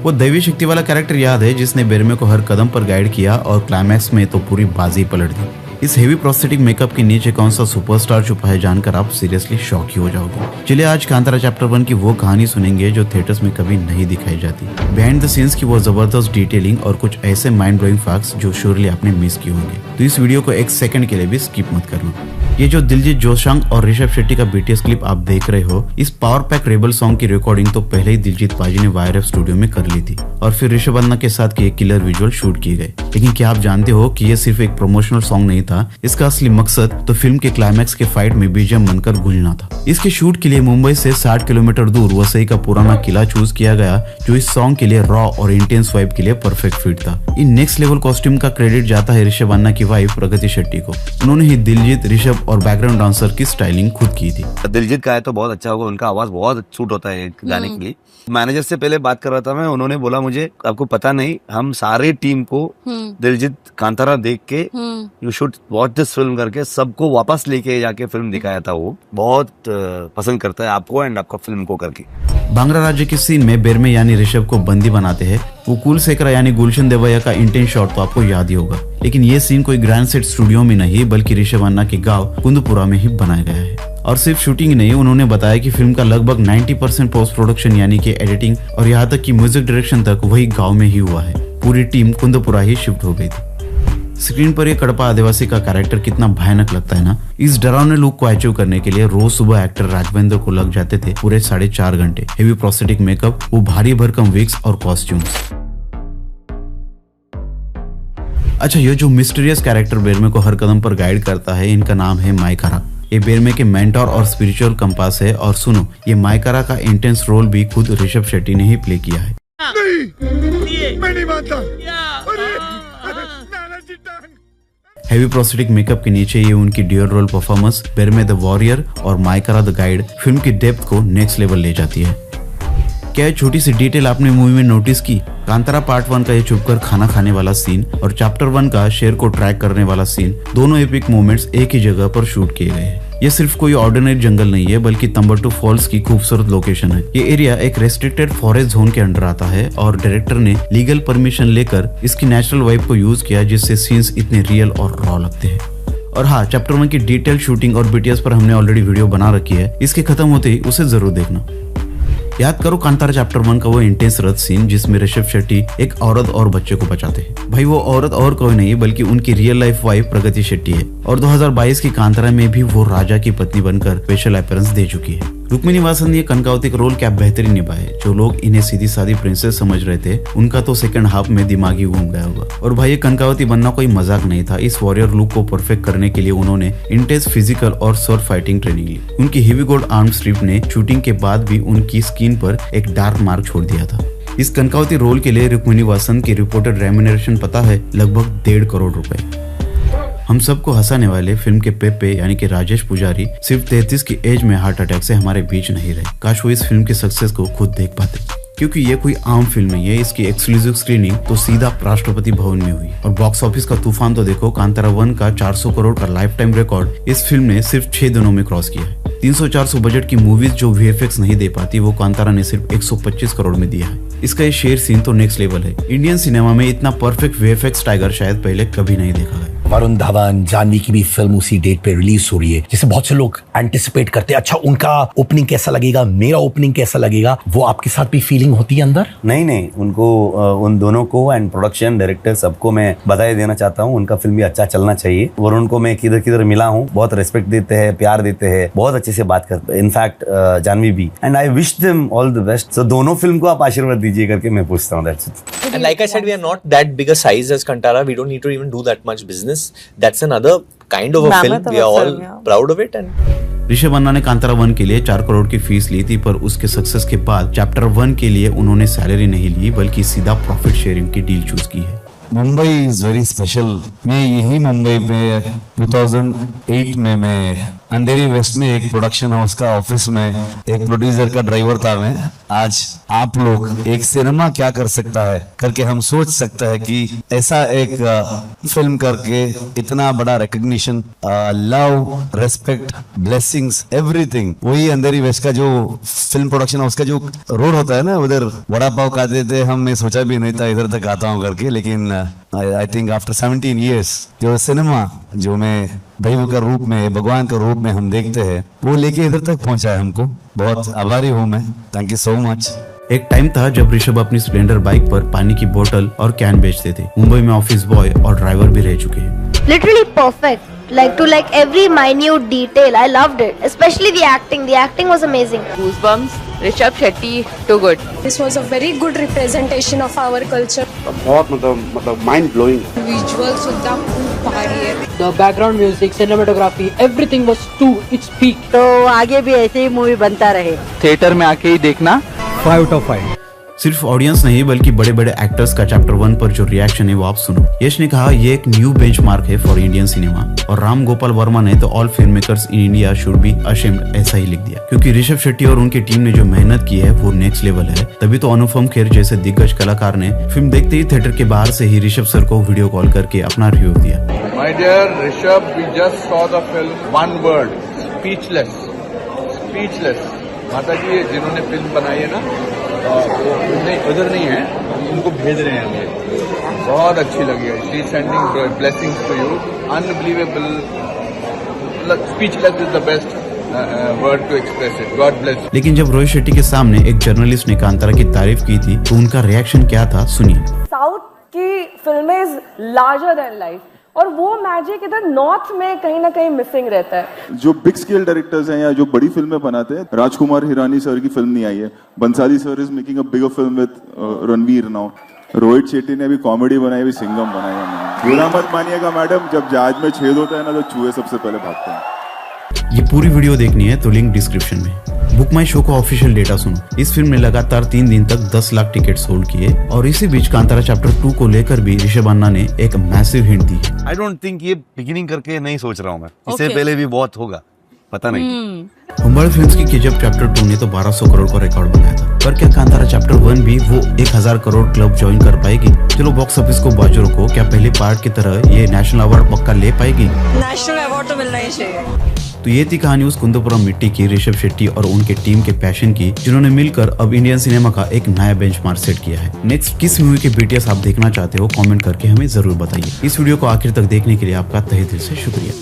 वो दैवी शक्ति वाला कैरेक्टर याद है जिसने बेरमे को हर कदम पर गाइड किया और क्लाइमैक्स में तो पूरी बाजी पलट दी। इस हेवी प्रोस्थेटिक मेकअप के नीचे कौन सा सुपरस्टार छुपा है जानकर आप सीरियसली शॉक ही हो जाओगे। चलिए आज कांतारा चैप्टर 1 की वो कहानी सुनेंगे जो थिएटर्स में कभी नहीं दिखाई जाती। बिहाइंड द सीन्स की वो जबरदस्त डिटेलिंग और कुछ ऐसे माइंड ब्लोइंग फैक्ट्स जो श्योरली आपने मिस किए होंगे। तो इस वीडियो को एक सेकंड के लिए भी स्किप मत करना। ये जो दिलजीत दोसांझ और ऋषभ शेट्टी का बीटीएस क्लिप आप देख रहे हो, इस पावर पैक रेबल सॉन्ग की रिकॉर्डिंग तो पहले ही दिलजीत पाजी ने वायरएफ स्टूडियो में कर ली थी और फिर ऋषभ अन्ना के साथ के किलर विजुअल शूट किए गए। लेकिन क्या आप जानते हो कि ये सिर्फ एक प्रमोशनल सॉन्ग नहीं था, इसका असली मकसद तो फिल्म के क्लाइमैक्स के फाइट में बीजीएम बनकर गूंजना था। इसके शूट के लिए मुंबई से 60 किलोमीटर दूर वसई का पुराना किला चूज किया गया जो इस सॉन्ग के लिए रॉ और इंटेंस वाइब के लिए परफेक्ट फिट था। इन नेक्स्ट लेवल कॉस्ट्यूम का क्रेडिट जाता है ऋषभ अन्ना की वाइफ प्रगति शेट्टी को। उन्होंने ही दिलजीत, ऋषभ और बैकग्राउंड डांसर की स्टाइलिंग खुद की थी। दिलजीत का है तो बहुत अच्छा होगा, उनका आवाज बहुत सूट होता है गाने के लिए। मैनेजर से पहले बात कर रहा था मैं, उन्होंने बोला मुझे आपको पता नहीं, हम सारे टीम को दिलजीत कांतारा देख के you should watch this film करके सबको वापस लेके जाके फिल्म दिखाया था। वो बहुत पसंद करता है आपको एंड आपका फिल्म को करके। बांग्ला राज्य के सीन में बेरमे यानी ऋषभ को बंदी बनाते हैं। वो कुलशेखर यानी गुलशन देवैया का इंटेंस शॉट तो आपको याद ही होगा, लेकिन ये सीन कोई ग्रैंड सेट स्टूडियो में नहीं बल्कि ऋषभ अन्ना के गांव कुंदपुरा में ही बनाया गया है। और सिर्फ शूटिंग नहीं, उन्होंने बताया कि फिल्म का लगभग 90% पोस्ट प्रोडक्शन यानी कि एडिटिंग और यहाँ तक कि म्यूजिक डायरेक्शन तक वही गांव में ही हुआ है। पूरी टीम कुंदपुरा ही शिफ्ट हो गई थी। स्क्रीन पर ये कड़पा आदिवासी का कैरेक्टर कितना भयानक लगता है ना। इस डरावने लुक को अचीव करने के लिए रोज सुबह एक्टर राघवेंद्र को लग जाते थे पूरे 4.5 घंटे। हेवी प्रोस्थेटिक मेकअप, वो भारी भरकम विग्स और कॉस्ट्यूम्स। अच्छा, ये जो मिस्टीरियस कैरेक्टर बेरमे को हर कदम पर गाइड करता है, इनका नाम है माइकारा। ये बेरमे के मेंटोर और स्पिरिचुअल कंपास है। और सुनो, ये माइकारा का इंटेंस रोल भी खुद ऋषभ शेट्टी ने ही प्ले किया है। नहीं, मैं नहीं मानता। हेवी प्रोस्थेटिक मेकअप के नीचे ये उनकी ड्यूअल रोल परफॉर्मेंस बेरमे द वॉरियर और माइकारा द गाइड फिल्म की डेप्थ को नेक्स्ट लेवल ले जाती है। क्या छोटी सी डिटेल आपने मूवी में नोटिस की? कांतारा पार्ट 1 का ये छुपकर खाना खाने वाला सीन और चैप्टर 1 का शेर को ट्रैक करने वाला सीन, दोनों एपिक मोमेंट्स एक ही जगह पर शूट किए गए हैं। ये सिर्फ कोई ऑर्डिनरी जंगल नहीं है बल्कि तंबटू फॉल्स की खूबसूरत लोकेशन है। ये एरिया एक रेस्ट्रिक्टेड फॉरेस्ट जोन के अंडर आता है और डायरेक्टर ने लीगल परमिशन लेकर इसकी नेचुरल वाइब को यूज किया जिससे सीन्स इतने रियल और रॉ लगते हैं। और हाँ, चैप्टर 1 की डिटेल शूटिंग और बीटीएस पर हमने ऑलरेडी वीडियो बना रखी है, इसके खत्म होते ही उसे जरूर देखना। याद करो कांतारा चैप्टर 1 का वो इंटेंस रथ सीन जिसमें ऋषभ शेट्टी एक औरत और बच्चे को बचाते हैं। भाई वो औरत और कोई नहीं बल्कि उनकी रियल लाइफ वाइफ प्रगति शेट्टी है और 2022 की कांतारा में भी वो राजा की पत्नी बनकर स्पेशल अपीयरेंस दे चुकी है। रुक्मिणी वासन ने कनकावती का रोल क्या बेहतरीन निभाया। जो लोग इन्हें सीधी सादी प्रिंसेस समझ रहे थे उनका तो सेकंड हाफ में दिमाग ही घूम गया होगा। और भाई ये कनकावती बनना कोई मजाक नहीं था। इस वॉरियर लुक को परफेक्ट करने के लिए उन्होंने इंटेंस फिजिकल और स्वॉर्ड फाइटिंग ट्रेनिंग ली। उनकी हेवी गोल्ड आर्म स्ट्रिप ने शूटिंग के बाद भी उनकी स्किन पर एक डार्क मार्क छोड़ दिया था। इस कनकावती रोल के लिए रुक्मिणी वासन की रिपोर्टेड रेम्यूनरेशन पता है? लगभग 1.5 करोड़ रुपए। हम सबको हंसाने वाले फिल्म के पेपे यानी कि राजेश पुजारी सिर्फ 33 की एज में हार्ट अटैक से हमारे बीच नहीं रहे। काश वो इस फिल्म की सक्सेस को खुद देख पाते, क्योंकि ये कोई आम फिल्म नहीं है। इसकी एक्सक्लूसिव स्क्रीनिंग तो सीधा राष्ट्रपति भवन में हुई और बॉक्स ऑफिस का तूफान तो देखो। कांतारा 1 का 400 करोड़ का लाइफ टाइम रिकॉर्ड इस फिल्म ने सिर्फ 6 दिनों में क्रॉस किया है। 300-400 बजट की मूवीज जो वीएफएक्स नहीं दे पाती, वो कांतारा ने सिर्फ 125 करोड़ में दिया है। इसका ये शेर सीन तो नेक्स्ट लेवल है। इंडियन सिनेमा में इतना परफेक्ट वीएफएक्स टाइगर शायद पहले कभी नहीं देखा है। वरुण धवन, जानवी की भी फिल्म उसी डेट पे रिलीज हो रही है, जिसे बहुत से लोग एंटिसिपेट करते हैं। अच्छा, उनका ओपनिंग कैसा लगेगा, मेरा ओपनिंग कैसा लगेगा, वो आपके साथ भी फीलिंग होती है अंदर? नहीं, उनको उन दोनों को एंड प्रोडक्शन डायरेक्टर सबको मैं बधाई देना चाहता हूँ। उनका फिल्म भी अच्छा चलना चाहिए। वरुण को मैं किधर किधर मिला हूँ, बहुत रिस्पेक्ट देते हैं, प्यार देते हैं, बहुत अच्छे से बात करते हैं। इनफैक्ट जानवी भी, and I wish them all the best. So दोनों फिल्म को आप आशीर्वाद दीजिए करके मैं पूछता हूँ। That's it. And like I said, we are not that big a size as Kantara. We don't need to even do that much business. That's another kind of a film. We are all proud of it. And Rishabh Anna ने कांतारा 1 के लिए 4 करोड़ की fees ली थी, पर उसके success के बाद chapter 1 के लिए उन्होंने सैलरी नहीं ली बल्कि सीधा प्रॉफिट शेयरिंग की डील चूज की है। Mumbai is very special. मैं यही मुंबई में 2008 में मैं अंधेरी वेस्ट में एक प्रोडक्शन हाउस का ऑफिस में एक प्रोड्यूसर का ड्राइवर था मैं। आज आप लोग एक सिनेमा क्या कर सकता है करके हम सोच सकते हैं कि ऐसा एक फिल्म करके इतना बड़ा recognition, love, respect, blessings, everything, वही अंधेरी वेस्ट का जो फिल्म प्रोडक्शन हाउस का जो रोड होता है ना, उधर वड़ा पाव खाते थे हम। मैं सोचा भी नहीं था इधर तक आता हूँ करके, लेकिन आई थिंक आफ्टर 17 years जो सिनेमा जो मैं दैव का रूप में, भगवान का रूप में हम देखते हैं, वो लेके इधर तक पहुंचा है हमको। बहुत आभारी हूँ मैं। Thank you so much. एक टाइम था जब ऋषभ अपनी स्प्लेंडर बाइक पर पानी की बोतल और कैन बेचते थे। मुंबई में ऑफिस बॉय और ड्राइवर भी रह चुके हैं। Literally perfect. Like every minute detail. I loved it. Especially the acting. The acting was amazing. Goosebumps. Rishabh Shetty, too good. This was a very good representation of our culture. बहुत मतलब mind blowing. Visuals सुद्धा खूप भारी आहे. The background music, cinematography, everything was to its peak. तो आगे भी ऐसे ही मूवी बनता रहे। थिएटर में आके ही देखना 5 out of 5। सिर्फ ऑडियंस नहीं बल्कि बड़े बड़े एक्टर्स का चैप्टर 1 पर जो रिएक्शन है वो आप सुनो। यश ने कहा ये एक न्यू बेंचमार्क है फॉर इंडियन सिनेमा, और राम गोपाल वर्मा ने तो all film makers in India should be ashamed ऐसा ही लिख दिया, क्योंकि ऋषभ शेट्टी और उनकी टीम ने जो मेहनत की है वो नेक्स्ट लेवल है। तभी तो अनुपम खेर जैसे दिग्गज कलाकार ने फिल्म देखते ही थिएटर के बाहर से ही ऋषभ सर को वीडियो कॉल करके अपना रिव्यू दिया। My dear Rishabh, we just saw the film. One word, speechless. Speechless. माता जी ये जिन्होंने फिल्म बनाई है ना, वो उधर नहीं है, उनको भेज रहे हैं हम ये। बहुत अच्छी लगी है। She is sending blessings to you. Unbelievable. Speechless is the best word to express it. God bless. लेकिन जब रोहित शेट्टी के सामने एक जर्नलिस्ट ने कांतारा की तारीफ की थी तो उनका रिएक्शन क्या था, सुनिए। साउथ की फिल्में इज लार्जर देन लाइफ, और वो मैजिक इधर नॉर्थ में कहीं ना कहीं मिसिंग रहता है। जो बिग स्केल डायरेक्टर्स हैं या जो बड़ी फिल्में बनाते हैं, राजकुमार हिरानी सर की फिल्म नहीं आई है, Bhansali sir is making a bigger film with Ranveer now, Rohit Shetty ने अभी कॉमेडी बनाई, अभी सिंघम बनाई है। बुरा मत मानिएगा मैडम, जब जहाज में छेद होता है ना तो चूहे सबसे पहले भागते हैं। ये पूरी वीडियो देखनी है तो लिंक डिस्क्रिप्शन में। बुक माई शो का ऑफिशियल डेटा सुनो। इस फिल्म ने लगातार 3 दिन तक 10 लाख टिकट सोल्ड किए, और इसी बीच कांतारा चैप्टर 2 को लेकर भी ऋषभ अन्ना ने एक मैसिव हिंट दी है। आई डोंट थिंक ये बिगिनिंग करके नहीं सोच रहा हूँ मैं, इससे पहले भी बहुत होगा, पता नहीं। हुंबड़ फिल्म्स की केजीएफ चैप्टर 2 ने तो 1200 करोड़ का रिकॉर्ड बनाया था, पर क्या कांतारा चैप्टर 1 भी वो 1000 करोड़ क्लब ज्वाइन कर पाएगी? चलो बॉक्स ऑफिस को बाजू रखो, क्या पहले पार्ट की तरह ये नेशनल अवार्ड पक्का ले पाएगी? नेशनल अवार्ड तो मिलना ही चाहिए। तो ये थी कहानी उस कुंदपुरम मिट्टी की, ऋषभ शेट्टी और उनके टीम के पैशन की, जिन्होंने मिलकर अब इंडियन सिनेमा का एक नया बेंचमार्क सेट किया है। नेक्स्ट किस मूवी के बीटीएस आप देखना चाहते हो, कमेंट करके हमें जरूर बताइए। इस वीडियो को आखिर तक देखने के लिए आपका तहे दिल से शुक्रिया।